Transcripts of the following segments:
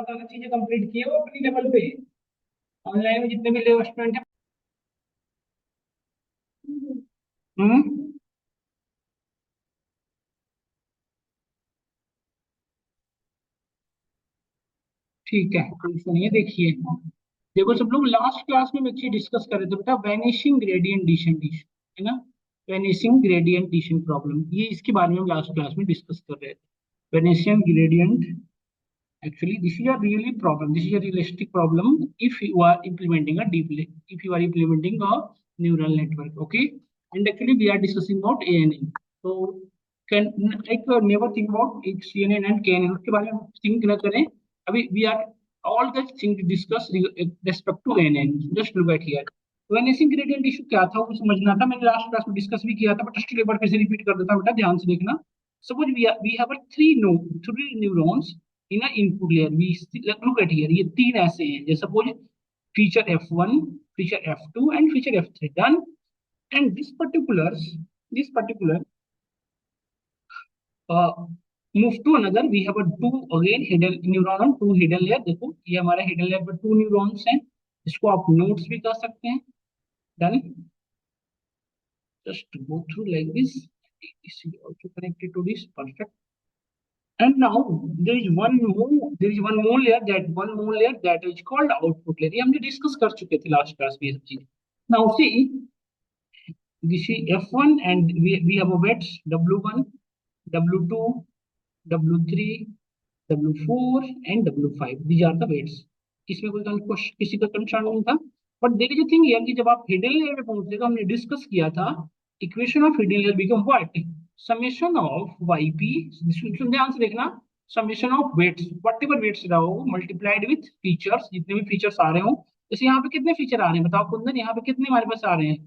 ज्यादा चीजें कंप्लीट किए हो अपनी लेवल पे, ऑनलाइन में जितने भी स्टूडेंट है। हम्म। ठीक है, कोई सुनिए, देखिए। देखो सब लोग, लास्ट क्लास में एक चीज डिस्कस कर रहे थे बेटा, वैनिशिंग ग्रेडियंट डिसेंट, है ना। वैनिशिंग ग्रेडियंट डिसेंट प्रॉब्लम, ये इसके बारे में हम लास्ट क्लास में डिस्कस कर रहे थे। Vanishing gradient, actually this is a really problem, this is a realistic problem if you are implementing a deep if you are implementing a neural network, okay. And actually we are discussing about ANN, so can like never think about CNN and KNN, उसके बारे में think न करें अभी। we are all the thing to discuss respect to ANN, just look at here। Vanishing gradient issue क्या था वो समझना था, मैंने लास्ट क्लास में डिस्कस भी किया था, बट स्टिल एक बार फिर से रिपीट कर देता हूं बेटा, ध्यान से देखना। Suppose we have a three neurons in a input layer, we look at here, ये तीन ऐसे हैं जैसे suppose feature F1, feature F2 and feature F3 done. And this particular move to another, we have a two again hidden neuron on two hidden layer। देखो ये हमारा hidden layer पर two neurons हैं, इसको आप nodes भी कर सकते हैं। Done, just go through like this, this is also connected to this, perfect। And now there is one more layer that is called output layer, ये हमने डिस्कस कर चुके थे लास्ट क्लास में ये सब चीज। now see, this is F1 and we have a weights W1, W2, W3, W4 and W5, these are the weights। इसमें कोई किसी का कंसर्न नहीं था। But there is a thing यार कि जब आप हिडन लेयर पे पहुंचते तो हमने डिस्कस किया था, equation of hidden layer become what, summation of yp, ध्यान से देखना, summation of weights, whatever weights रहा हो मल्टीप्लाइड विथ फीचर्स, जितने भी फीचर्स आ रहे हो। जैसे यहाँ पे कितने फीचर आ रहे हैं बताओ कुंदन, यहाँ पे कितने हमारे पास आ रहे हैं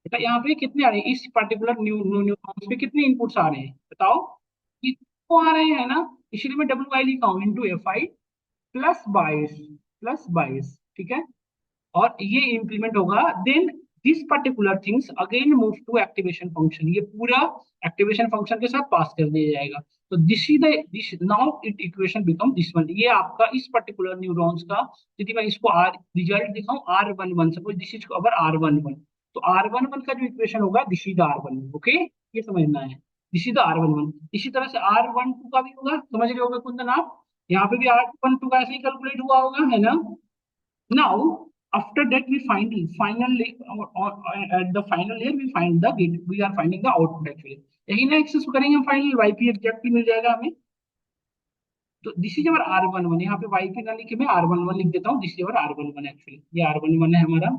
बेटा, यहाँ पे कितने आ रहे हैं, इस पर्टिकुलर न्यूरॉन्स पे कितने इनपुट्स आ रहे हैं बताओ, कितने आ रहे हैं ना। इसलिए मैं डब्ल्यू आई लिखा हूँ इंटू Fi प्लस 22, ठीक है। और ये इंप्लीमेंट होगा, then this particular things again move to activation function, ये पूरा एक्टिवेशन फंक्शन के साथ पास कर दिया जाएगा। तो this is the this now it equation become this one, ये आपका इस पर्टिकुलर न्यूरॉन्स का, यदि मैं इसको आर रिजल्ट दिखाऊं R11, suppose this is our R11, तो R11 का जो इक्वेशन होगा दिस इज R11, ओके, ये समझना है, दिस इज R11। इसी तरह से R12 का भी होगा, समझ रहे होगा कुंदन आप, यहाँ पे भी R12 का ऐसे ही कैलकुलेट हुआ होगा, है ना। Now, after that, we find finally at the final layer we find the gate. We are finding the output actually। यही ना एक्सेस करेंगे हम फाइनली, वाईपी एग्जैक्टली मिल जाएगा हमें। तो दिस इज अवर R11, यहाँ पे वाईपी ना लिखे मैं R11 लिख देता हूँ, this is our R11 actually, ये R11 है हमारा,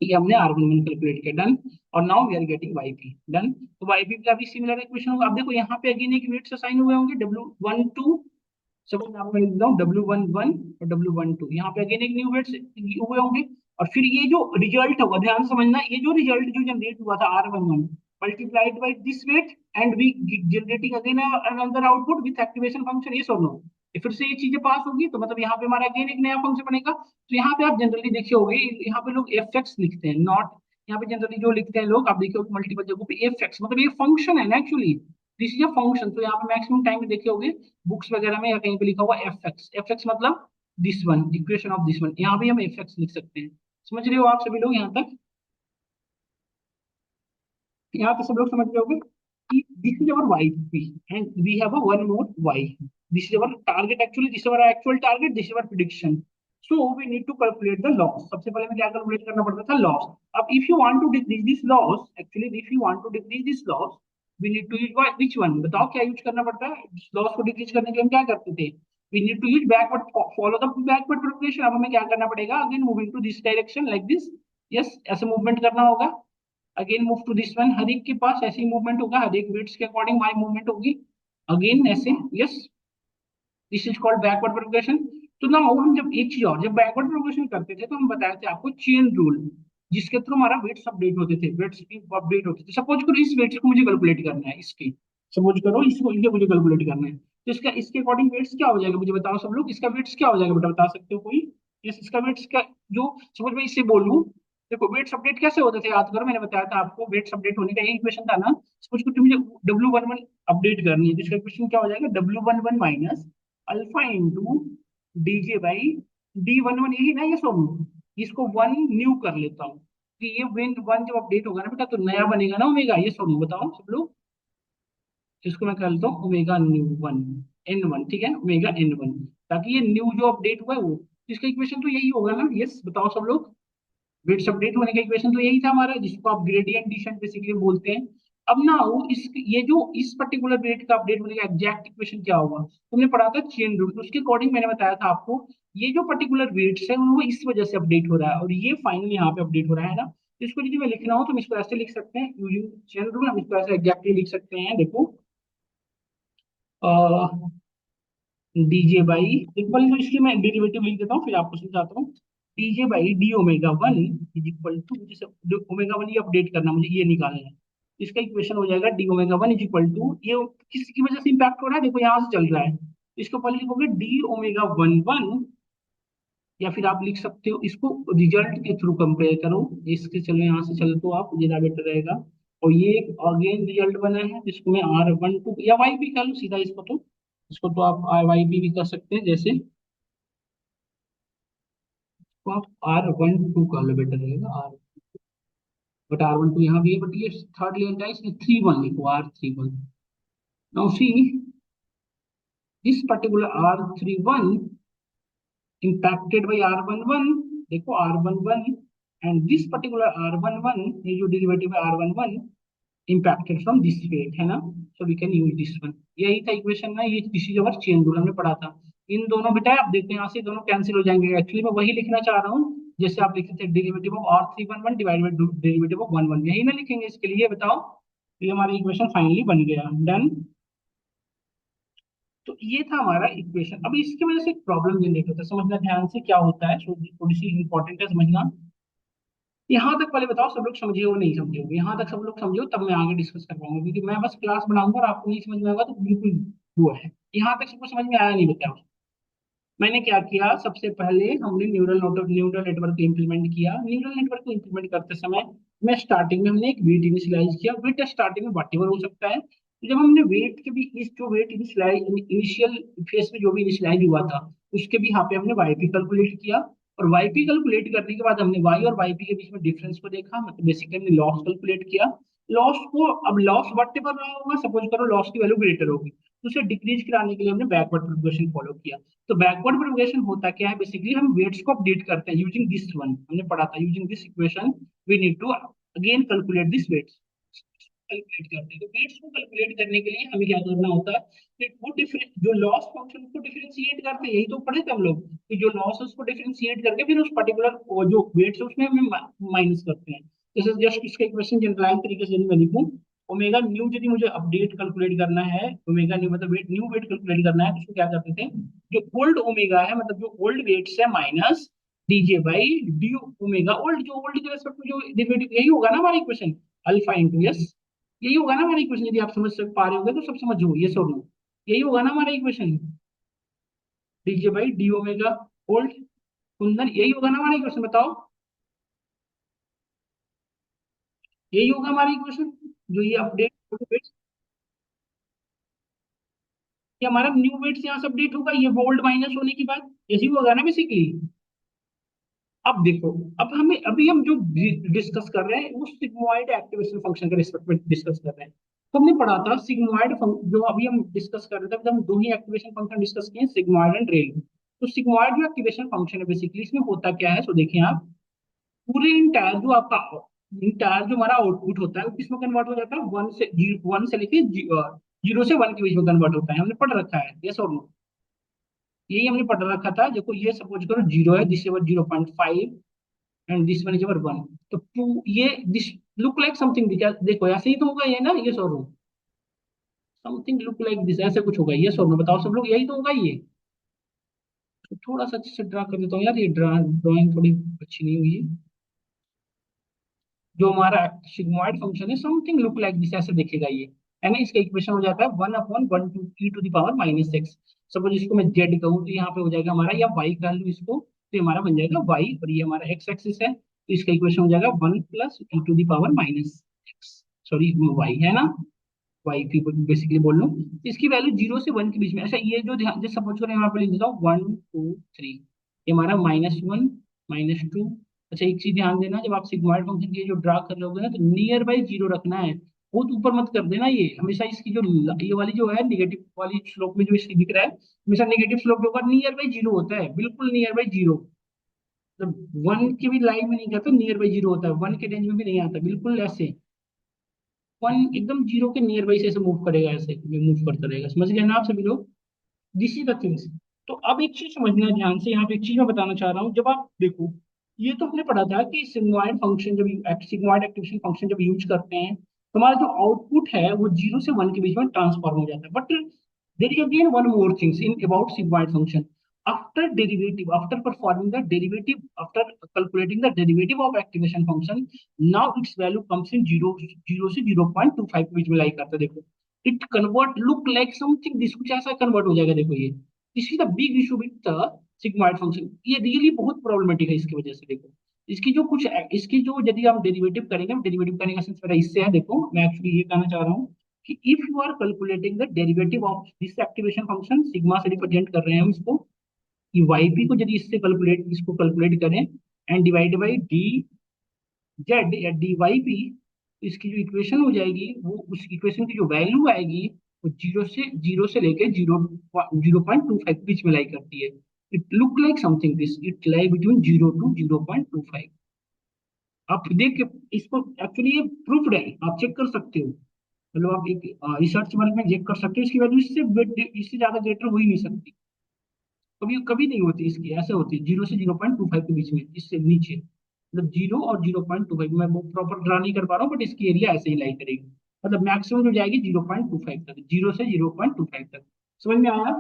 ये हमने R11 कैलकुलेट किया, डन। और now we are getting YP, done. तो वाईपी का भी सिमिलर इक्वेशन होगा। अब देखो यहाँ पे अगेन एक वेट्स असाइन हुए होंगे, W12, सपोज यहाँ पे मैं लिख रहा हूँ W11 और W12, यहाँ पे अगेन एक न्यू वेट्स हुए होंगे। और फिर ये जो रिजल्ट होगा, ध्यान समझना, ये जो रिजल्ट जो जनरेट हुआ था R11 multiplied by this weight and we generating again another output with activation function, ये और नो, फिर से ये चीजें पास होगी, तो मतलब यहाँ पे हमारा अगेन एक नया फंक्शन बनेगा। तो यहाँ पे आप जनरली देखे होंगे, यहाँ पे लोग एफ एक्स लिखते हैं, नॉट, यहाँ पे जनरली जो लिखते हैं लोग, आप देखे होंगे मल्टीपल जगहों पे एफ एक्स, मतलब ये फंक्शन है ना actually, this is a function. तो यहाँ पे मैक्सिमम टाइम में देखे होंगे बुक्स वगैरह में या कहीं पे लिखा हुआ एफ एक्स, एफ एक्स मतलब this one, equation of this one, यहाँ भी हम एफ एक्स लिख सकते हैं। समझ रहे हो आप सभी लोग यहाँ तक, यहाँ पे सब लोग समझ रहे होंगे कि this is our Y P and we have a one more Y, this is our target actually, this is our actual target, this is our prediction. So we need to calculate the loss, सबसे पहले में क्या calculate करना पड़ता था, loss. अब if you want to decrease this loss, actually if you want to decrease this loss, we need to use which one, बताओ क्या यूज करना पड़ता है लॉस को डिक्रीज करने के लिए, हम क्या करते थे, we need to use backward, follow the backward propagation. अब हमें क्या करना पड़ेगा, again moving to this direction like this, yes, ऐसे मूवमेंट करना होगा। Again move to this one, हर एक के पास ऐसे ही मूवमेंट होगा, हर एक वेट्स के अकॉर्डिंग हमारी मूवमेंट होगी, अगेन ऐसे, yes, this is called backward progression. तो ना हम जब एक चीज और, जब बैकवर्ड प्रोग्रेशन करते थे तो हम बताए थे आपको चेन रूल, जिसके थ्रू हमारा वेट्स अपडेट होते थे, वेट्स की अपडेट होते थे। सपोज करो इस वेट्स को मुझे कैलकुलेट करना है, इसकी, सपोज करो इसको, इसे मुझे कैलकुलेट करना है, तो इसका इसके अकॉर्डिंग वेट्स क्या हो जाएगा मुझे बताओ सब लोग, इसका वेट्स क्या हो जाएगा बेटा, बता सकते हो कोई, इसका वेट्स क्या, जो सपोज मैं इससे बोलूं, देखो वेट्स अपडेट कैसे होते थे, याद करो मैंने बताया था आपको, वेट्स अपडेट होने का यही इक्वेशन था ना। सपोज को मुझे W11 अपडेट करनी है, जिसका इक्वेशन क्या हो जाएगा, W11 minus alpha into DJ by D11, यही ना ये सोनू, इसको वन न्यू कर लेता हूँ कि ये वन वन जब अपडेट होगा ना बेटा तो नया बनेगा ना ओमेगा, ये सोनू बताओ सब लोग। इसको मैं कर लेता हूँ ओमेगा न्यू वन, N1, ठीक है, ओमेगा N1, ताकि ये न्यू जो अपडेट हुआ है वो, इसका इक्वेशन तो यही होगा ना, यस बताओ सब लोग। वेट्स अपडेट होने का इक्वेशन तो यही था हमारा, जिसको आप ग्रेडियंट डिसेंट बेसिकली बोलते हैं। अब ना वो इस ये जो इस पर्टिकुलर वेट का अपडेट होने का एग्जैक्ट इक्वेशन क्या होगा, तुमने पढ़ा था चेन रूल, उसके अकॉर्डिंग मैंने बताया था आपको, ये जो पर्टिकुलर वेट्स है वो इस वजह से अपडेट हो रहा है और ये फाइनल यहाँ पे अपडेट हो रहा है ना। तो इसको यदि मैं लिखना हो तो हम इसको ऐसे लिख सकते हैं यूजिंग चेन रूल, हम इसको ऐसे एग्जैक्टली लिख सकते हैं, देखो डीजे बाई, एक बार तो इसलिए मैं डेरिवेटिव लिख देता हूँ फिर आपको समझाता हूँ। DJ by D omega one is equal to, जैसे ओमेगा वन ये अपडेट करना मुझे, ये निकालना है, इसका इक्वेशन हो जाएगा D omega one is equal to, ये किसकी वजह से इम्पैक्ट हो रहा है, देखो यहाँ से चल रहा है, इसको पहले लिखोगे डी ओमेगा वन वन, या फिर आप लिख सकते हो इसको रिजल्ट के थ्रू कंपेयर करो, इसके चलो यहाँ से चलो तो आप ज्यादा बेटर रहेगा। और ये अगेन रिजल्ट बना है, इसको मैं R12 या वाई भी कर लो सीधा, इसको तो आप वाई भी कर सकते हैं, जैसे तो आप R12 कर लो, बेटर रहेगा आर, बट R12 यहाँ भी है, बट ये थर्ड लेंथ है इसमें 3 1 लिखो, R31। Now see this particular R31 impacted by R11, देखो R11 and this particular R11, ये जो डेरिवेटिव है R11 impacted from this weight है ना, so we can use this one, यही था इक्वेशन ना, ये this is our chain rule हमने पढ़ा था। इन दोनों बेटा आप देखते हैं यहाँ से दोनों कैंसिल हो जाएंगे, एक्चुअली मैं वही लिखना चाह रहा हूँ जैसे आप लिखते थे derivative of R311 divide by derivative of 11, यही ना लिखेंगे इसके लिए, बताओ, तो ये हमारा इक्वेशन फाइनली बन गया, डन। तो ये था हमारा इक्वेशन। अब इसकी वजह से एक प्रॉब्लम जनरेट होता है, समझना ध्यान से क्या होता है, थोड़ी सी इंपॉर्टेंट है समझना। यहाँ तक पहले बताओ सब लोग समझे हो नहीं समझे हो, यहाँ तक सब लोग समझे हो तब मैं आगे डिस्कस कर पाऊंगा, क्योंकि मैं बस क्लास बनाऊंगा और आपको नहीं समझ में आएगा तो बिल्कुल वो है। यहाँ तक सबको समझ में आया नहीं बताओ। मैंने क्या किया, सबसे पहले हमने न्यूरल नेटवर्क इंप्लीमेंट किया, न्यूरल नेटवर्क को इंप्लीमेंट करते समय मैं स्टार्टिंग में हमने एक वेट इनिशियलाइज किया, वेट स्टार्टिंग में वॉटेवर हो सकता है, तो जब हमने वेट के भी इस जो वेट इनिशियलाइज इनिशियल फेस में जो भी इनिशियलाइज हुआ था उसके भी यहाँ पे हमने वाईपी कैलकुलेट किया, और वाईपी कैलकुलेट करने के बाद हमने वाई और वाईपी के बीच में डिफरेंस को देखा, मतलब बेसिकली हमने लॉस कैलकुलेट किया। लॉस को, अब लॉस वट एवर रहा होगा, सपोज करो लॉस की वैल्यू ग्रेटर होगी, तो उसे डिक्रीज कराने के लिए हमने बैकवर्ड प्रोग्रेशन फॉलो किया। तो बैकवर्ड प्रोग्रेशन होता क्या है, बेसिकली हम वेट्स को अपडेट करते हैं यूजिंग दिस वन, हमने पढ़ा था using this equation we need to again calculate this weights, calculate करते हैं। तो वेट्स को कैलकुलेट करने के लिए हमें क्या करना होता है कि वो डिफरेंस जो लॉस फंक्शन को डिफरेंशिएट करते हैं, यही तो पढ़े थे हम लोग कि जो लॉस है उसको डिफरेंशिएट करके फिर उस पर्टिकुलर जो वेट्स है उसमें हमें माइनस करते हैं। जैसे जस्ट इसका इक्वेशन जनरलाइज तरीके से मैं लिखूं, ओमेगा न्यू यदि मुझे अपडेट कैलकुलेट करना है, ओमेगा न्यू मतलब वेट न्यू वेट कैलकुलेट करना है, तो उसको क्या करते थे, जो ओल्ड ओमेगा है मतलब जो ओल्ड वेट्स है minus DJ by D omega old, जो ओल्ड के रेस्पेक्ट में जो डेरिवेटिव, यही होगा ना हमारा इक्वेशन, अल्फा इंटू यस, यही होगा ना हमारा इक्वेशन, यदि आप समझ पा रहे होगे तो सब समझो ये सब लो, यही होगा ना हमारा equation, DJ by D omega old, Kundan यही होगा ना हमारा इक्वेशन, बताओ यही होगा हमारा इक्वेशन, जो ये अपडेट, ये हमारा न्यू वेट्स यहाँ से अपडेट होगा, ये ओल्ड माइनस होने की बात यही होगा ना बेसिकली। अब देखो, अब हमें अभी हम जो डिस्कस कर रहे हैं वो सिग्मोइड एक्टिवेशन फंक्शन के रिस्पेक्ट में डिस्कस कर रहे हैं। तो हमने पढ़ा था सिग्मोइड जो अभी हम डिस्कस कर रहे थे, अभी हम दो ही एक्टिवेशन फंक्शन डिस्कस किए, सिग्मोइड एंड रेल। तो सिग्मोइड जो एक्टिवेशन फंक्शन है बेसिकली इसमें होता क्या है, तो देखिए आप, पूरे इंटायर जो आपका इंटायर जो हमारा आउटपुट होता है वो किसमें कन्वर्ट हो जाता है, वन से लेके जीरो से वन के बीच में कन्वर्ट होता है, हमने पढ़ रखा है, यस और नो, यही हमने पढ़ रखा था। देखो ये सपोज करो जीरो है, this is 0.5 and this one is our one, तो टू ये दिस लुक लाइक समथिंग, देखो ऐसे ही तो होगा ये ना, ये solve something look like this, ऐसे कुछ होगा ये सॉल्व, बताओ सब लोग यही तो होगा ये। तो थोड़ा सा अच्छे से ड्रा कर देता हूँ यार, ये ड्राइंग थोड़ी अच्छी नहीं हुई है। जो हमारा सिग्मोइड फंक्शन है समथिंग लुक लाइक दिस, ऐसे दिखेगा ये, है ना, इसका इक्वेशन हो जाता है 1/1 to e to the power -6। Suppose इसको मैं जेड कहूँ तो यहाँ पे हो जाएगा हमारा, या वाई कह लूँ इसको तो हमारा बन जाएगा वाई, और ये हमारा एक्स एक्सिस है तो इसका इक्वेशन हो जाएगा 1 + e to the power -6, sorry Y है ना। वाई पी बेसिकली बोल लो, इसकी वैल्यू 0 से 1 के बीच में। अच्छा ये जो ध्यान, जैसे सपोज करें यहाँ पे लिख देता हूँ 1 2 3, ये हमारा -1 -2। अच्छा एक चीज ध्यान देना, जब आप सिग्मॉइड फंक्शन की जो ड्रा कर रहे होगे ना, तो नियर बाई जीरो रखना है, बहुत ऊपर मत कर देना। ये हमेशा इसकी जो ये वाली जो है निगेटिव वाली स्लोप में जो इसकी दिख रहा है, हमेशा निगेटिव स्लोप जो होगा नियर बाई जीरो होता है, बिल्कुल नियर बाई जीरो। मतलब 1 की भी लाइन में नहीं जाता, नियर बाई जीरो होता है, 1 के रेंज में भी नहीं आता, बिल्कुल ऐसे 1 एकदम जीरो के नियर बाई से ऐसे मूव करेगा, ऐसे मूव करता रहेगा। समझ गए ना आप सभी लोग? This is the things. तो अब एक चीज समझना है ध्यान से, यहाँ पे एक चीज मैं बताना चाह रहा हूँ। जब आप देखो, ये तो हमने पढ़ा था कि सिग्मॉइड फंक्शन जब सिग्मॉइड एक्टिवेशन फंक्शन जब यूज करते हैं, तो हमारा जो आउटपुट है वो 0 से 1 के बीच में ट्रांसफॉर्म हो जाता है। But there is again one more things in about sigmoid function. After derivative, after performing the derivative, after calculating the derivative of activation function, now it's value comes in zero, zero से 0.25 के बीच में लाई करता है। देखो, it convert look like something this, कुछ ऐसा convert हो जाएगा। देखो ये, this is the big issue with the sigmoid function. ये रियली बहुत प्रॉब्लमेटिक है इसकी वजह से। देखो इसकी जो कुछ, इसकी जो यदि आप डेरिवेटिव करेंगे, डेरिवेटिव करने का सेंस मेरा इससे है। देखो मैं एक्चुअली ये कहना चाह रहा हूँ कि if you are calculating the derivative of this activation function, sigma से रिप्रेजेंट कर रहे हैं हम इसको, कि वाईपी को यदि इससे कैलकुलेट, इसको कैलकुलेट करें and divide by D Z या डी वाई पी, इसकी जो इक्वेशन हो जाएगी, वो उस इक्वेशन की जो वैल्यू आएगी, वो जीरो से लेके 0.25 के बीच में लाई करती है। It look like something this, it lie between 0 to 0.25। आप देख के इसको, एक्चुअली ये प्रूफ्ड है, आप चेक कर सकते हो। मतलब आप एक रिसर्च वर्क में चेक कर सकते हो, इसकी वैल्यू इससे ज्यादा ग्रेटर हो ही नहीं सकती, कभी कभी नहीं होती इसकी, ऐसे होती है 0 से 0.25 के बीच में, इससे नीचे मतलब 0 और 0.25। मैं वो प्रॉपर ड्रा नहीं कर पा रहा हूँ, बट इसकी एरिया ऐसे ही लाई करेगी। मतलब मैक्सिमम जो जाएगी 0.25 तक, 0 से 0.25 तक। समझ में आया?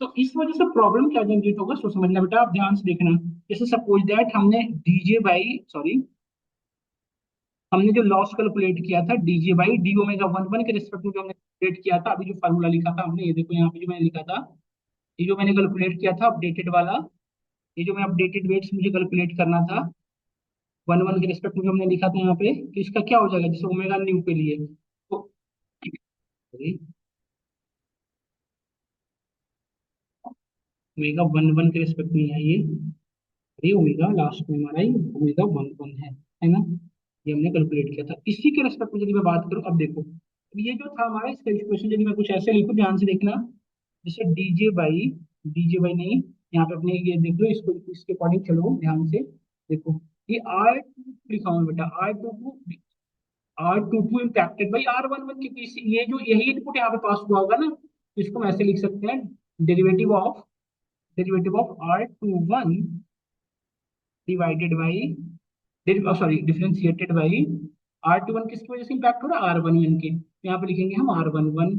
तो इस वजह से प्रॉब्लम क्या जनरेट होगा, सो समझना बेटा, आप ध्यान से देखना। जैसे सपोज दैट हमने डीजे बाई सॉरी, हमने जो लॉस कैलकुलेट किया था डीजे बाई डी ओमेगा 1 1 के रिस्पेक्ट में जो हमने कैलकुलेट किया था, अभी जो फार्मूला लिखा था हमने, ये देखो यहाँ पे जो मैंने लिखा था, ये जो मैंने कैलकुलेट किया था अपडेटेड वाला, ये जो मैं अपडेटेड वेट्स मुझे कैलकुलेट करना था 1 1 के रिस्पेक्ट में जो हमने लिखा था यहाँ पे, कि इसका क्या हो जाएगा, जैसे ओमेगा न्यू के लिए, तो ओमेगा 1 1 के रिस्पेक्ट में है ये ओमेगा लास्ट में हमारा ये ओमेगा 1 1 है ना? ये हमने कैलकुलेट किया था। इसी के रिस्पेक्ट में यदि मैं बात करूं, अब देखो, अब ये जो था हमारा, इसका इक्वेशन यदि मैं कुछ ऐसे लिखूं, ध्यान से देखना, जैसे डीजे बाई नहीं, यहाँ पे अपने ये देख लो, इसको इसके अकॉर्डिंग चलो ध्यान से। देखो ये R2 लिखा हूँ बेटा, R22 इम्पैक्टेड बाई R11, क्योंकि ये जो यही इनपुट यहाँ पे पास हुआ होगा ना, तो इसको हम ऐसे लिख सकते हैं, derivative of R21 divided by, sorry differentiated by R21 किसकी वजह से इम्पैक्ट हो रहा है, R11 के, तो यहाँ पे लिखेंगे हम R11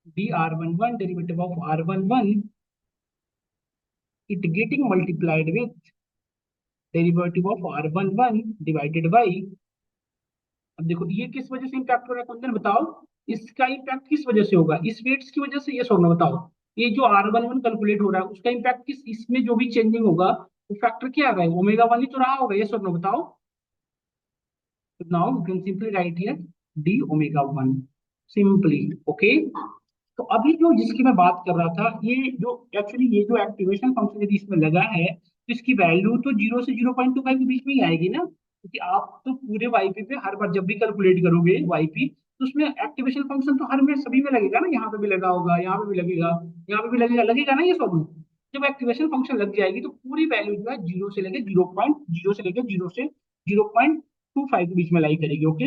D R11 derivative of R11, it getting multiplied with derivative of R11 divided by. अब देखो ये किस वजह से इम्पैक्ट हो रहा है, कुंदन बताओ, इसका इम्पैक्ट किस वजह से होगा, इस वेट्स की वजह से, ये सोना बताओ। ये जो R11 कैलकुलेट हो रहा है, उसका इम्पैक्ट किस, इसमें जो भी चेंजिंग होगा, वो फैक्टर क्या आ रहा है, ओमेगा 1 ही तो रहा होगा, ये सोना बताओ। So now you can simply write here d omega 1 simply, okay। तो अभी जो जिसकी मैं बात कर रहा था, ये जो एक्चुअली ये जो एक्टिवेशन फंक्शन यदि इसमें लगा है, तो इसकी वैल्यू तो 0 से 0.25 के बीच में ही आएगी ना, क्योंकि आप तो पूरे वाईपी पे हर बार जब भी कैलकुलेट करोगे वाईपी, तो उसमें एक्टिवेशन फंक्शन तो हर में सभी में लगेगा ना, यहाँ पे भी लगा होगा, यहाँ पे भी लगेगा, यहाँ पे भी लगेगा, लगेगा ना ये सब। जब एक्टिवेशन फंक्शन लग जाएगी, तो पूरी वैल्यू जो है जीरो से 0.25 के बीच में लाई करेगी, ओके।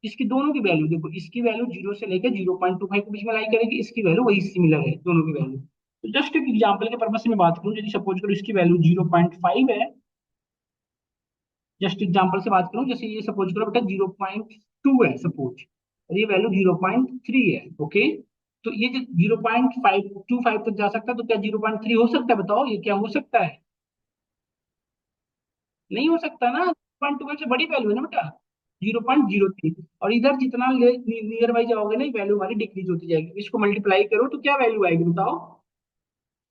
इसकी दोनों की वैल्यू देखो, इसकी वैल्यू 0 से लेकर 0.25 के बीच में लाई करेगी, इसकी वैल्यू वही सिमिलर है, दोनों की वैल्यू। तो जस्ट एक एग्जांपल के पर्पज से मैं बात करूं, यदि सपोज करो इसकी वैल्यू 0.5 है, जस्ट एग्जांपल से बात करूं, जैसे ये सपोज करो बेटा 0.2 है सपोज, और ये वैल्यू 0.3 है, ओके। तो ये जो 0.525 तक जा सकता है, तो क्या 0.3 हो सकता है, बताओ ये क्या हो सकता है? नहीं हो सकता ना, 0.12 से बड़ी वैल्यू है ना बेटा, 0.03। और इधर जितना नियर बाई जाओगे ना, वैल्यू हमारी डिक्रीज होती जाएगी। इसको मल्टीप्लाई करो तो क्या वैल्यू आएगी बताओ,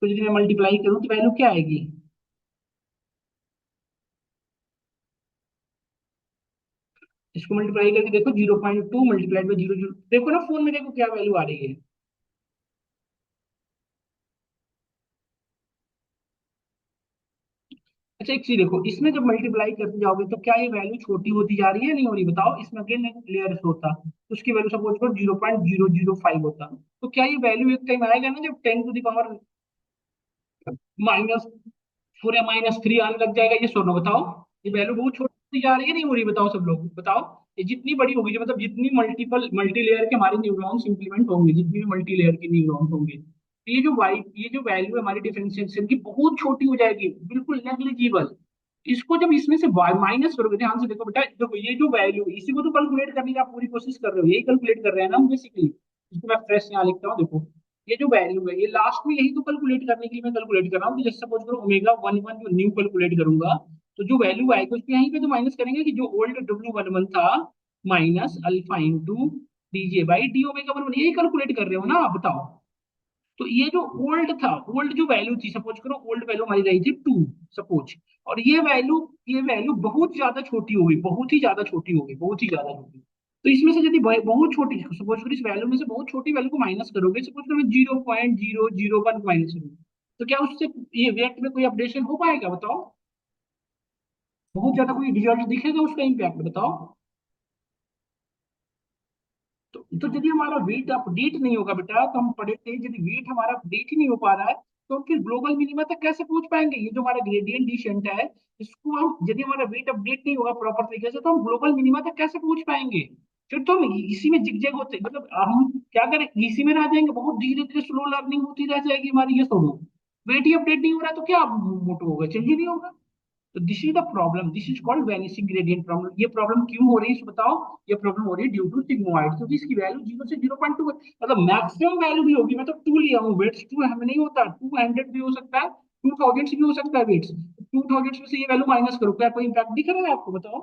तो यदि मैं मल्टीप्लाई करूँ तो वैल्यू क्या आएगी? इसको मल्टीप्लाई करके देखो, 0.2 मल्टीप्लाइड बाई 0, देखो ना फोन में, देखो क्या वैल्यू आ रही है। अच्छा एक चीज देखो, इसमें जब मल्टीप्लाई करते जाओगे तो क्या ये वैल्यू छोटी होती जा रही है, नहीं हो रही? बताओ, इसमें अगेन एक लेयर होता तो उसकी वैल्यू सपोज करो 0.005 होता, तो क्या ये वैल्यू एक टाइम आएगा ना जब 10 टू द पावर माइनस 4 या -3 आने लग जाएगा? ये सुनो, बताओ, ये वैल्यू बहुत छोटी होती जा रही है, नहीं हो रही? बताओ सब लोग, बताओ। ये जितनी बड़ी होगी, जो मतलब जितनी मल्टीपल मल्टी लेयर के हमारे न्यूरॉन्स इंप्लीमेंट होंगे, जितनी भी मल्टी लेयर के न्यूरॉन्स होंगे, तो ये जो वैल्यू है हमारी डिफरेंशिएशन की, बहुत छोटी हो जाएगी, बिल्कुल नेग्लिजिबल। इसको जब इसमें से माइनस करोगे, ध्यान से देखो बेटा, देखो ये जो वैल्यू, इसी को तो कैलकुलेट करने की आप पूरी कोशिश कर रहे हो, यही कैलकुलेट कर रहे हैं ना हम बेसिकली। इसको मैं फ्रेश यहाँ लिखता हूँ, देखो ये जो वैल्यू है, ये लास्ट में यही तो कैलकुलेट करने के लिए मैं कैलकुलेट कर रहा हूँ कि जैसे सपोज करो ओमेगा 11 जो न्यू कैलकुलेट करूंगा, तो जो वैल्यू आएगी उसको यहीं पे तो माइनस करेंगे कि जो ओल्ड W11 था, minus alpha into DJ by D omega 11, यही कैलकुलेट कर रहे हो ना आप? बताओ। तो ये जो ओल्ड था, ओल्ड जो वैल्यू थी, सपोज करो ओल्ड वैल्यू हमारी रही थी 2, सपोज, और ये वैल्यू बहुत ज्यादा छोटी होगी, बहुत ही ज्यादा छोटी होगी, बहुत ही ज्यादा छोटी। तो इसमें से यदि बहुत छोटी, सपोज करो इस वैल्यू में से बहुत छोटी वैल्यू को माइनस करोगे, सपोज करो 0.001 माइनस करोगे, तो क्या उससे ये वेक्ट में कोई अपडेशन हो पाएगा? बताओ। बहुत ज्यादा कोई रिजल्ट दिखेगा उसका इम्पैक्ट? बताओ। तो यदि हमारा वेट अपडेट नहीं होगा बेटा, तो हम पढ़े थे, यदि वेट हमारा अपडेट ही नहीं हो पा रहा है, तो हम फिर ग्लोबल मिनिमा तक कैसे पहुंच पाएंगे? ये जो हमारा ग्रेडियंट डिसेंट है, इसको हम, यदि हमारा वेट अपडेट नहीं होगा प्रॉपर तरीके से, तो हम ग्लोबल मिनिमा तक कैसे पहुंच पाएंगे? फिर तो हम इसी में जिग होते, मतलब हम क्या करें, इसी में रह जाएंगे, बहुत धीरे धीरे स्लो लर्निंग होती रह जाएगी हमारी। ये सुनो, वेट ही अपडेट नहीं हो रहा है तो क्या मोटो होगा? चेंज ही नहीं होगा। तो this is the problem, this is called vanishing gradient problem. ये प्रॉब्लम क्यों हो रही है, बताओ? ये प्रॉब्लम हो रही है ड्यू टू सिग्मोइड, क्योंकि इसकी वैल्यू 0 से 0.2, मतलब मैक्सिमम वैल्यू भी होगी, मैं तो 2 लिया हूँ, वेट्स 2 हमें नहीं होता, 200 भी हो सकता है, 2000 भी हो सकता है वेट्स, 2000 में से ये वैल्यू माइनस करो, क्या कोई इंपैक्ट दिख रहा है आपको? बताओ।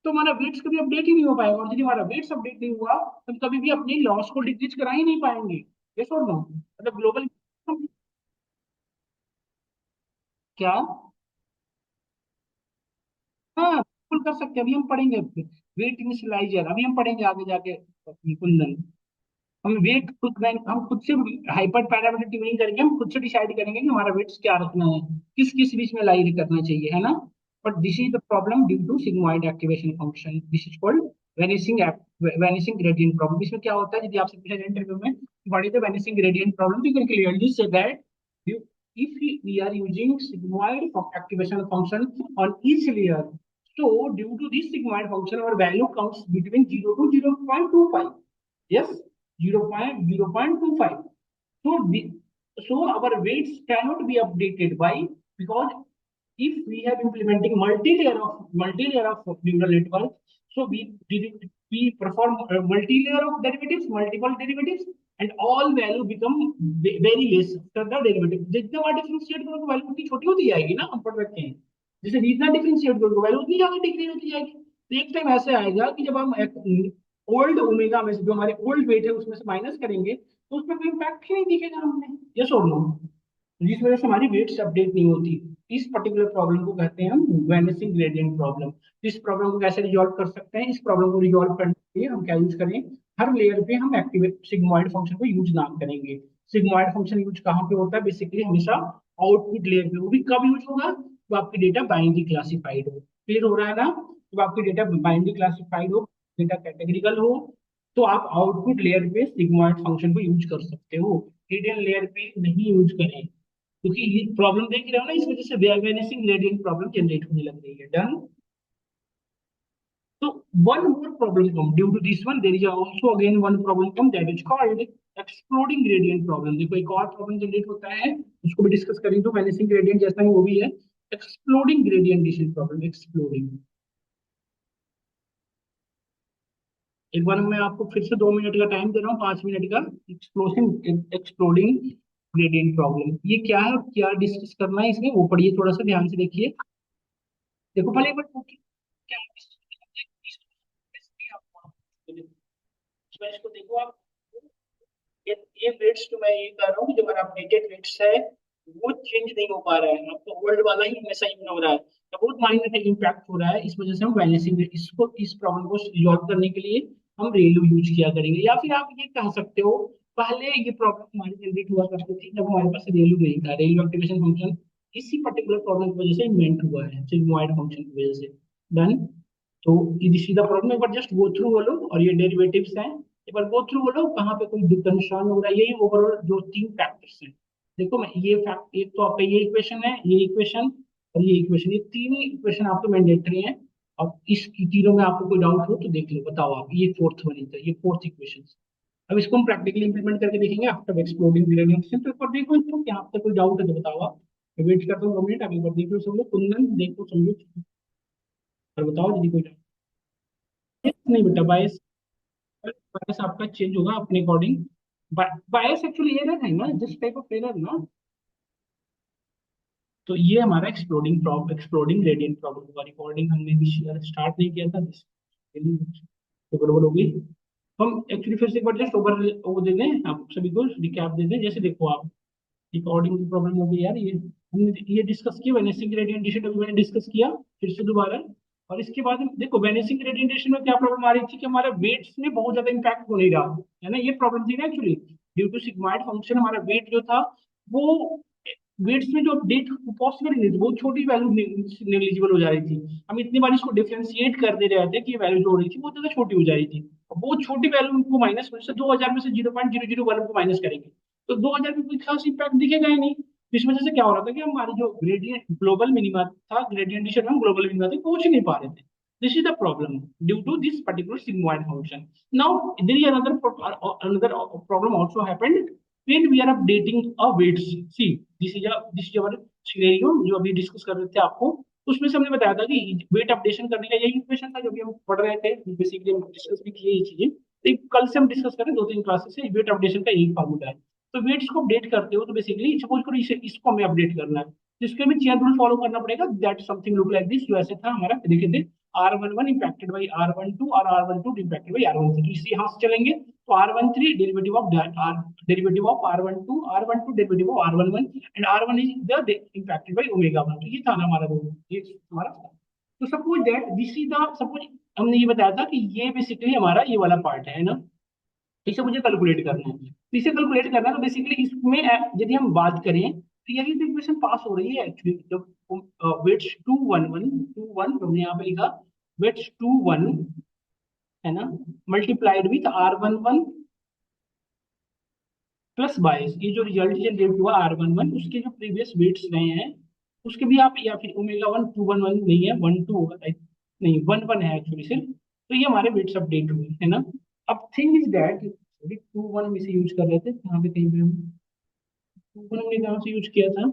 तो हमारा वेट्स कभी अपडेट ही नहीं हो पाएगा, और यदि हमारा वेट्स अपडेट नहीं हुआ तो हम कभी भी अपनी लॉस को डिक्रीज करा ही नहीं पाएंगे। ये और नो, मतलब ग्लोबल, क्या? हाँ बिल्कुल कर सकते हैं, अभी हम पढ़ेंगे वेट इनिशियलाइजर, अभी हम पढ़ेंगे आगे जाके कुंदन। हम वेट खुद, हम खुद से हाइपर पैरामीटर ट्यूनिंग करेंगे, हम खुद से डिसाइड करेंगे कि हमारा वेट्स क्या रखना है, किस किस बीच में लाई करना चाहिए, है ना? But this is the problem due to sigmoid activation function, this is called vanishing vanishing gradient problem. इसमें क्या होता है, यदि आपसे पूछा जाए इंटरव्यू में what is the vanishing gradient problem, you can clearly say that if we are using sigmoid activation function on each layer, so due to this sigmoid function our value comes between 0 to 0.25. Yes, 0.025. So so our weights cannot be updated by, because if we have implementing multi-layer of neural network, so we perform multi-layer of derivatives, multiple derivatives, and all value become very less after the derivative. जितना बार differentiate करोगे value उतनी छोटी होती जाएगी ना, हम पढ़ रखे हैं। जैसे जितना डिफरेंशिएट करोगे वैल्यू उतनी ज्यादा डिग्री होती जाएगी। तो एक टाइम ऐसे आएगा कि जब हम ओल्ड ओमेगा में से, जो हमारे ओल्ड वेट है उसमें से माइनस करेंगे, तो उसमें कोई इम्पैक्ट ही नहीं दिखेगा हमें। यस और नो? जिस वजह से हमारी वेट्स अपडेट नहीं होती। इस पर्टिकुलर प्रॉब्लम को कहते हैं हम वेनिसिंग ग्रेडियंट प्रॉब्लम। इस प्रॉब्लम को कैसे रिजॉल्व कर सकते हैं? इस प्रॉब्लम को रिजॉल्व करने के लिए हम क्या यूज करें, हर लेयर पे हम एक्टिवेट सिग्मॉइड फंक्शन को यूज ना करेंगे। सिग्मॉइड फंक्शन यूज कहाँ पे होता है? बेसिकली हमेशा आउटपुट लेयर पे। वो भी कब यूज होगा? तो आपकी डेटा बाइनरी क्लासिफाइड हो। क्लियर हो रहा है ना? तो आपकी डेटा बाइनरी क्लासिफाइड हो, डेटा कैटेगरिकल हो, तो आप आउटपुट लेयर पे सिग्मॉइड फंक्शन को यूज कर सकते हो, हिडन लेयर पे नहीं यूज करें, क्योंकि ये प्रॉब्लम देख रहे हो ना, इस वजह से वेनिसिंग ग्रेडियंट प्रॉब्लम जनरेट होने लग रही है। डन? तो one more problem come due to this one, there is also again one problem come, that is called exploding gradient problem। देखो एक और प्रॉब्लम जनरेट होता है, उसको भी डिस्कस करेंगे, तो वेनिसिंग ग्रेडियंट जैसा ही वो भी है, exploding gradient descent problem, exploding. एक बार मैं आपको फिर से 2 मिनट का टाइम दे रहा हूँ, 5 मिनट का। एक्सप्लोसिंग एक्सप्लोडिंग ग्रेडियंट प्रॉब्लम, ये क्या है और क्या डिस्कस करना है इसमें, वो पढ़िए, थोड़ा सा ध्यान से देखिए। देखो पहले एक बार क्या इसमें, इसको देखो आप। ये वेट्स तो मैं ये कर रहा हूँ, जो हमारा अपडेटेड वेट्स है, वो चेंज नहीं हो पा रहा है, आपका वर्ल्ड वाला ही हमेशा यूज हो रहा है, तो बहुत माइनर इम्पैक्ट हो रहा है। इस वजह से हम वैनिसिंग इसको, इस प्रॉब्लम को रिजॉल्व करने के लिए हम रेलू यूज किया करेंगे। या फिर आप ये कह सकते हो, पहले ये प्रॉब्लम हमारी जनरेट हुआ करती थी जब हमारे पास रेलू नहीं था, रेलू एक्टिवेशन फंक्शन इसी पर्टिकुलर प्रॉब्लम की वजह से इन्वेंट हुआ है, सिग्मोइड फंक्शन की वजह से। डन। तो ये सीधा प्रॉब्लम, एक बार जस्ट गो थ्रू बोलो, और ये डेरिवेटिव्स हैं, एक बार गो थ्रू बोलो कहाँ पे कोई कंसर्न हो रहा है। यही ओवरऑल जो तीन फैक्टर्स हैं, देखो मैं ये फैक्ट, एक तो आपका ये इक्वेशन है, ये इक्वेशन और ये इक्वेशन, ये तीन ही इक्वेशन आपको मैंडेटरी हैं। अब इस तीनों में आपको कोई डाउट हो तो देख लो, बताओ आप, ये फोर्थ वाली था, ये फोर्थ इक्वेशन। अब इसको हम प्रैक्टिकली इंप्लीमेंट करके देखेंगे आफ्टर एक्सप्लोडिंग ग्रेडियंट। तो एक बार देखो इसको, क्या आपका कोई डाउट है तो बताओ आप। मैं वेट करता हूँ 2 मिनट, अब एक बार देख लो सब लोग, कुंदन देखो समझो और बताओ यदि कोई doubt है। नहीं बेटा, बायस, बायस आपका चेंज होगा अपने अकॉर्डिंग। बायस एक्चुअली एरर है ना, जिस टाइप ऑफ एरर ना। तो ये हमारा exploding problem, exploding gradient problem का रिकॉर्डिंग हमने भी स्टार्ट नहीं किया था, तो गड़बड़ हो गई। हम एक्चुअली फिर से एक बार जस्ट ओवर वो दे दें आप सभी को, रिकैप दे दें। जैसे देखो आप, रिकॉर्डिंग की प्रॉब्लम हो गई यार, ये हमने ये डिस्कस किया, वेनेसिंग ग्रेडियंट अभी मैंने डिस्कस किया फिर से दोबारा। और इसके बाद देखो वेनेसिंग ग्रेडियंट में क्या प्रॉब्लम आ रही थी कि हमारा वेट्स में बहुत ज्यादा इंपैक्ट हो नहीं रहा है ना, ये प्रॉब्लम थी ना actually. Due to sigmoid function हमारा वेट जो था वो, वेट्स में जो अपडेट पॉसिबल ही नहीं थी, बहुत छोटी वैल्यू नेग्लिजिबल हो जा रही थी। हम इतनी बार इसको डिफरेंशिएट कर दे रहे थे कि वैल्यू जो हो रही थी बहुत ज्यादा छोटी हो जा रही थी। और बहुत छोटी वैल्यू को माइनस से 2000 में से 0.001 को माइनस करेंगे तो 2000 में कोई खास इम्पैक्ट दिखेगा ही नहीं। तो इस वजह से क्या हो रहा था कि हमारी जो ग्रेडियंट ग्लोबल मिनिमा था, ग्रेडियंट डिस्ट्रीब्यूशन हम ग्लोबल मिनिमा तक पहुंच ही नहीं पा रहे थे। This is the problem due to this particular sigmoid function. Now there is another problem also happened when we are updating a weights. See, this is our scenario जो अभी डिस्कस कर रहे थे आपको। तो उसमें से हमने बताया था कि वेट अपडेशन करने का यही इक्वेशन था जो भी हम पढ़ रहे थे, बेसिकली हम डिस्कस भी किए ये चीजें। तो कल से हम डिस्कस करें 2-3 क्लासेस से, वेट अपडेशन का यही फार्मूला है। तो वेट्स को अपडेट करते हो तो बेसिकली सपोज करो इसे, इसको हमें अपडेट करना है, तो इसके भी चेन रूल फॉलो करना पड़ेगा। That something look like this, जो ऐसे था हमारा, देखे थे R11 impacted by R12 और R12 impacted by R13। इसी यहाँ से चलेंगे तो R13 derivative of R, derivative of R12 derivative of R11 and R1 is the impacted by omega 1। तो ये था ना हमारा रूल, ये हमारा था। तो suppose that this is the, suppose हमने ये बताया था कि ये बेसिकली हमारा ये वाला पार्ट है ना, इसे मुझे कैलकुलेट करना है। तो इसे कैलकुलेट करना है तो बेसिकली इसमें यदि हम बात करें तो यही तो इक्वेशन पास हो रही है एक्चुअली, जब वेट्स 2 1 हमने यहाँ पे लिखा, वेट्स 2 1 है ना, मल्टीप्लाइड विथ R11 प्लस 22, ये जो रिजल्ट जनरेट हुआ R11 उसके जो प्रीवियस वेट्स रहे हैं उसके भी आप, या फिर ओमेगा 1 2 1 1 नहीं है, 1 2 होगा नहीं, 1 1 है एक्चुअली सिर्फ। तो ये हमारे वेट्स अपडेट हुए है ना। अब थिंग इज दैट 2 1 हम इसे यूज कर रहे थे यहाँ पे, कहीं पे हम 2 1 हमने कहाँ से यूज किया था,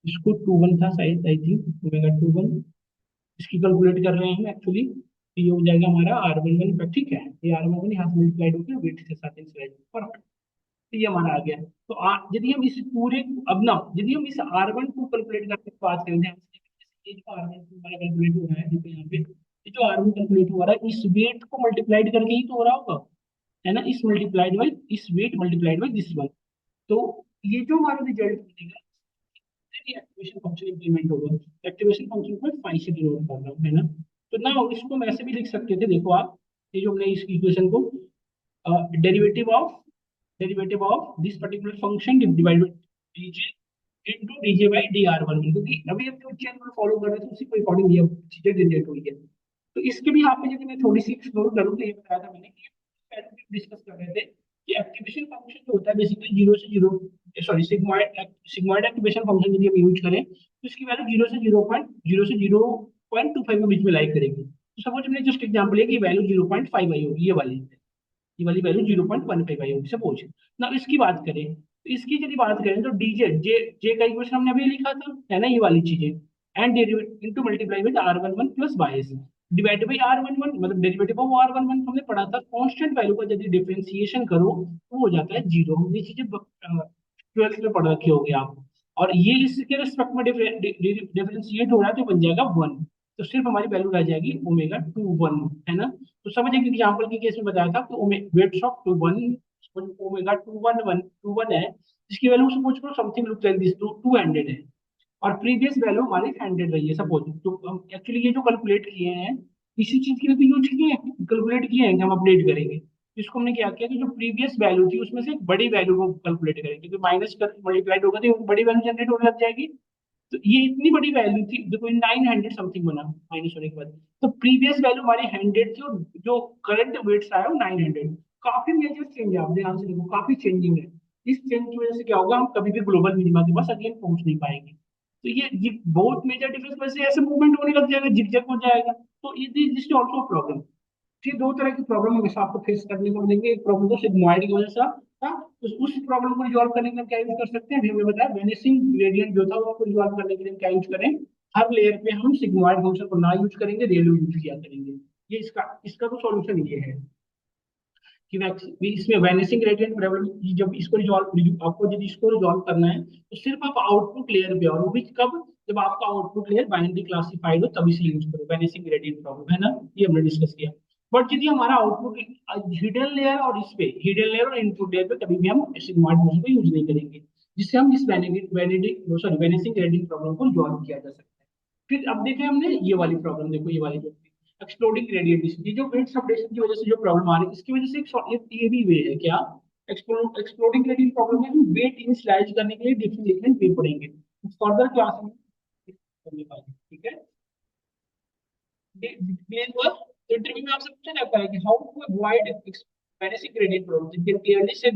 इसको 2 1 था शायद, आई थिंक ओमेगा 2 1। इसकी कैलकुलेट कर रहे हैं एक्चुअली, तो ये हो जाएगा हमारा R11 ठीक है। ये R11 यहाँ से मल्टीप्लाइड होकर वेट के साथ इंसलाइड, परफेक्ट। तो ये हमारा आ गया। तो यदि हम इस पूरे, अब ना यदि हम इस R1 को कैलकुलेट करने की बात करें, ये जो R1 हमारा कैलकुलेट हो रहा है, देखो यहाँ पे ये जो R1 कैलकुलेट हो रहा है इस वेट को मल्टीप्लाइड करके ही तो हो रहा होगा, है ना, इस मल्टीप्लाइड बाई इस weight multiplied by this one. तो ये जो हमारा रिजल्ट मिलेगा, एक्टिवेशन फंक्शन इंप्लीमेंट होगा। एक्टिवेशन फंक्शन को 5 से डिनोट कर रहा हूँ, है ना। तो ना इसको हम ऐसे भी लिख सकते थे, देखो आप, ये जो हमने इस इक्वेशन को, derivative of this particular function divided dj into dj by dr1, क्योंकि अभी हम जो चेन रूल फॉलो कर रहे थे उसी के अकॉर्डिंग ये चीजें जनरेट हुई है। तो इसके भी यहाँ पे यदि मैं थोड़ी सी एक्सप्लोर करूँ तो ये बताया था मैंने कि डिस्कस कर रहे थे कि एक्टिवेशन फंक्शन जो होता है बेसिकली 0 से 0, सॉरी सिग्मॉइड एक्टिवेशन फंक्शन यदि हम यूज करें तो इसकी वैल्यू 0 से 0.25 के बीच में लाई करेगी। तो सपोज हमने जस्ट एग्जाम्पल है कि वैल्यू 0.5 आई होगी, ये वाली वैल्यू 0.15 आई होगी सपोज ना। इसकी बात करें तो इसकी यदि बात करें तो डीजे जे जे का इक्वेशन हमने अभी लिखा था, है ना, ये वाली चीजें, and derivative into multiply with R11 plus 22 divided by R11, मतलब डेरिवेटिव ऑफ R11 हमने पढ़ा था, कांस्टेंट वैल्यू का यदि डिफरेंशिएशन करो तो हो जाता है 0। ये चीजें 12th में पढ़ रखी होगी आप। और ये इसके रिस्पेक्ट में डिफरेंशिएट हो रहा है तो बन जाएगा 1। तो सिर्फ हमारी वैल्यू रह जाएगी ओमेगा 2 1, है ना। तो समझ, एक एग्जाम्पल के केस में बताया था तो वेट्स ऑफ 2 1 ओमेगा 2 1 1 2 1 है, जिसकी वैल्यू सपोज करो समथिंग लुक लाइक दिस, 200 है, और प्रीवियस वैल्यू हमारी 100 रही है सपोज। तो हम एक्चुअली ये जो कैलकुलेट किए हैं इसी चीज के लिए तो यूज किए हैं, कैलकुलेट किए हैं कि हम अपडेट करेंगे। इसको हमने क्या किया कि जो प्रीवियस वैल्यू थी उसमें से एक बड़ी वैल्यू को कैलकुलेट करेंगे, क्योंकि माइनस कर मल्टीप्लाइड होगा तो एक बड़ी वैल्यू जनरेट होने लग जाएगी। तो ये इतनी बड़ी वैल्यू थी, देखो 900 समथिंग बना माइनस होने के बाद। तो प्रीवियस वैल्यू हमारी 100 थी और जो करंट वेट्स आया वो 900। काफी मेजर चेंज है, आप ध्यान से देखो काफी चेंजिंग है। इस चेंज की वजह से क्या होगा, हम कभी भी ग्लोबल मिनिमा के पास अगेन पहुंच नहीं पाएंगे। तो ये बहुत मेजर डिफरेंस, वैसे ऐसे मूवमेंट होने लग जाएगा, जिगजैग हो जाएगा। तो दिस ऑल्सो प्रॉब्लम। ये दो तरह की प्रॉब्लम हमेशा आपको फेस करने को मिलेंगे। एक प्रॉब्लम तो सिग्मॉइड की वजह से था, तो उस प्रॉब्लम को रिजॉल्व करने के लिए क्या यूज कर सकते हैं, अभी हमने बताया वेनिसिंग ग्रेडियंट जो था उसको रिजॉल्व करने के लिए क्या यूज करें। हर लेयर पे हम सिग्मॉइड फंक्शन को ना यूज करेंगे, रेलू यूज किया करेंगे। ये इसका इसका तो सॉल्यूशन ये है कि इसमें वैनिसिंग ग्रेडियंट प्रॉब्लम, जब इसको रिजॉल्व, आपको यदि इसको रिजॉल्व करना है तो सिर्फ आप आउटपुट लेयर पे, और वो भी कब, जब आपका आउटपुट लेयर बाइनरी क्लासिफाइड हो तभी से यूज करो वैनिसिंग ग्रेडियंट प्रॉब्लम, है ना। ये हमने डिस्कस किया। बट यदि हमारा आउटपुट हिडन लेयर और इस पे हिडन लेयर और इनपुट लेयर पे कभी भी हम स्मार्ट फंक्शन को यूज नहीं करेंगे, जिससे हम इस वैनिसिंग ग्रेडियंट प्रॉब्लम को रिजॉल्व किया जा सकता है। फिर अब देखें हमने ये वाली प्रॉब्लम, देखो ये वाली जो एक्सप्लोडिंग ग्रेडियंट, ये जो वेट सबडेशन की वजह से जो प्रॉब्लम आ रही है इसकी वजह से ये भी वे है क्या, एक्सप्लोडिंग ग्रेडियंट प्रॉब्लम है, वेट इनिशियलाइज करने के लिए डिफरेंट डिफरेंट वे पड़ेंगे फर्दर क्लास में करने पाएंगे, ठीक है। क्लियर हुआ। तो इंटरव्यू में आपसे पूछा जाता है कि how to avoid vanishing gradient problem, clearly से